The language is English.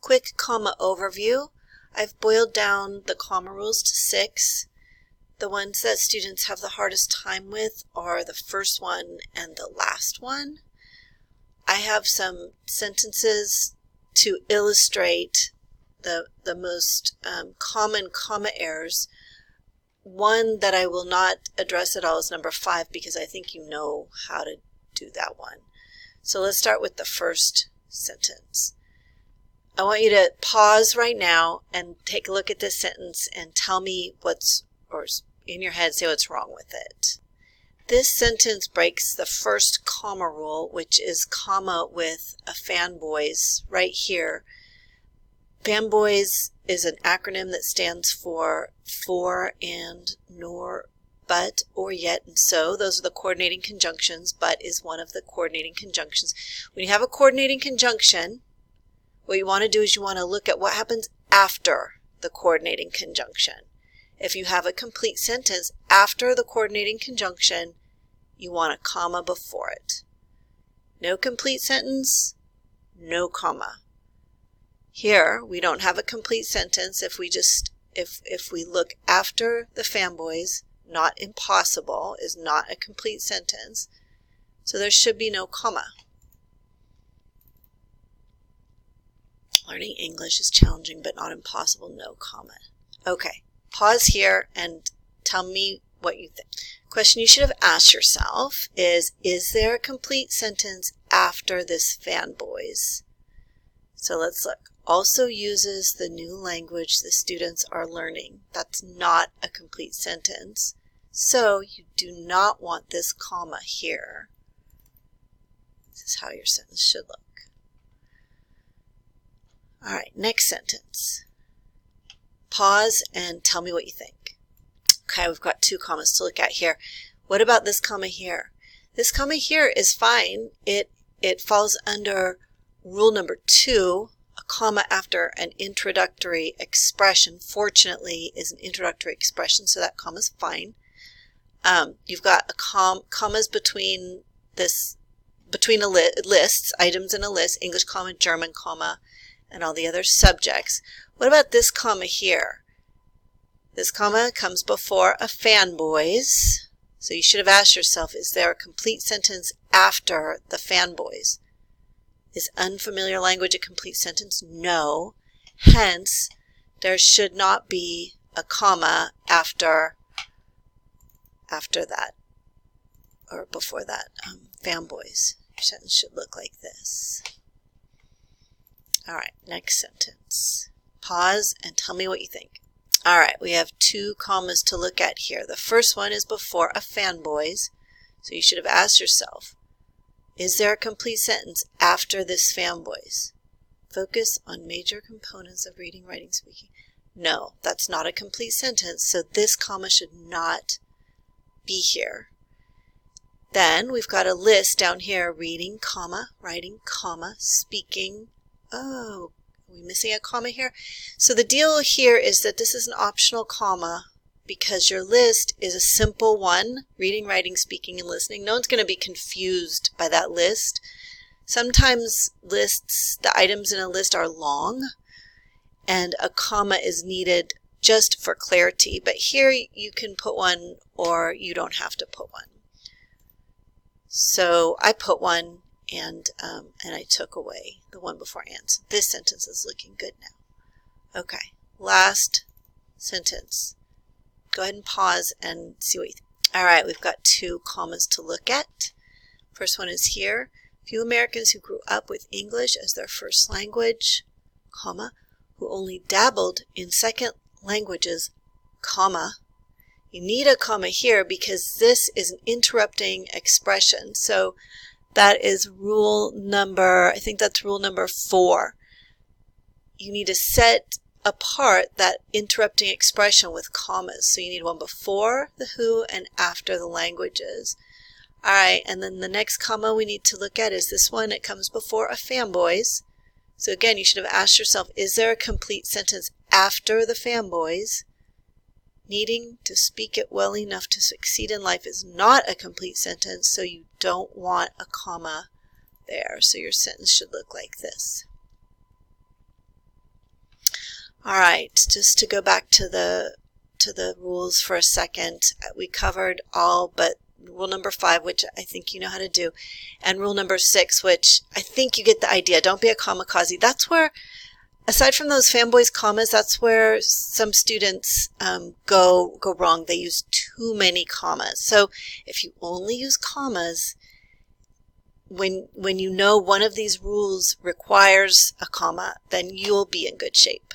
quick comma overview. I've boiled down the comma rules to 6. The ones that students have the hardest time with are the first one and the last one. I have some sentences to illustrate the most common comma errors. One that I will not address at all is number 5 because I think you know how to do that one. So let's start with the first sentence. I want you to pause right now and take a look at this sentence and tell me what's, or in your head say what's wrong with it. This sentence breaks the first comma rule, which is comma with a fanboys right here. Fanboys is an acronym that stands for and, nor, but, or yet, and so. Those are the coordinating conjunctions. But is one of the coordinating conjunctions. When you have a coordinating conjunction, what you want to do is you want to look at what happens after the coordinating conjunction. If you have a complete sentence after the coordinating conjunction, you want a comma before it. No complete sentence, no comma. Here, we don't have a complete sentence if we look after the fanboys. Not impossible is not a complete sentence. So there should be no comma. Learning English is challenging but not impossible, no comma. Okay, pause here and tell me what you think. Question you should have asked yourself is there a complete sentence after this fanboys? So let's look. Also uses the new language the students are learning. That's not a complete sentence. So you do not want this comma here. This is how your sentence should look. All right, next sentence. Pause and tell me what you think. Okay, we've got 2 commas to look at here. What about this comma here? This comma here is fine. It falls under rule number 2. A comma after an introductory expression, fortunately, is an introductory expression, so that comma is fine. You've got commas between lists, items in a list, English comma, German comma, and all the other subjects. What about this comma here? This comma comes before a fanboys, so you should have asked yourself, is there a complete sentence after the fanboys? Is unfamiliar language a complete sentence? No. Hence, there should not be a comma after that, or before that, fanboys. Your sentence should look like this. All right, next sentence. Pause and tell me what you think. All right, we have 2 commas to look at here. The first one is before a fanboys, so you should have asked yourself, is there a complete sentence after this fanboys? Focus on major components of reading, writing, speaking. No, that's not a complete sentence, so this comma should not be here. Then we've got a list down here, reading, comma, writing, comma, speaking. Oh, are we missing a comma here? So the deal here is that this is an optional comma because your list is a simple one, reading, writing, speaking, and listening. No one's going to be confused by that list. Sometimes lists, the items in a list are long, and a comma is needed just for clarity. But here you can put one or you don't have to put one. So I put one and I took away the one before and. So this sentence is looking good now. Okay, last sentence. Go ahead and pause and see what you think. All right, we've got 2 commas to look at. First one is here. Few Americans who grew up with English as their first language, comma, who only dabbled in second languages, comma. You need a comma here because this is an interrupting expression. So that is rule number, I think that's rule number 4. You need to set apart that interrupting expression with commas. So you need one before the who and after the languages. All right, and then the next comma we need to look at is this one. It comes before a fanboys. So again, you should have asked yourself, is there a complete sentence after the fanboys? Needing to speak it well enough to succeed in life is not a complete sentence, so you don't want a comma there. So your sentence should look like this. All right, just to go back to the rules for a second, we covered all but rule number 5, which I think you know how to do, and rule number 6, which I think you get the idea. Don't be a kamikaze. That's where, aside from those fanboys commas, that's where some students go wrong. They use too many commas. So if you only use commas, when you know one of these rules requires a comma, then you'll be in good shape.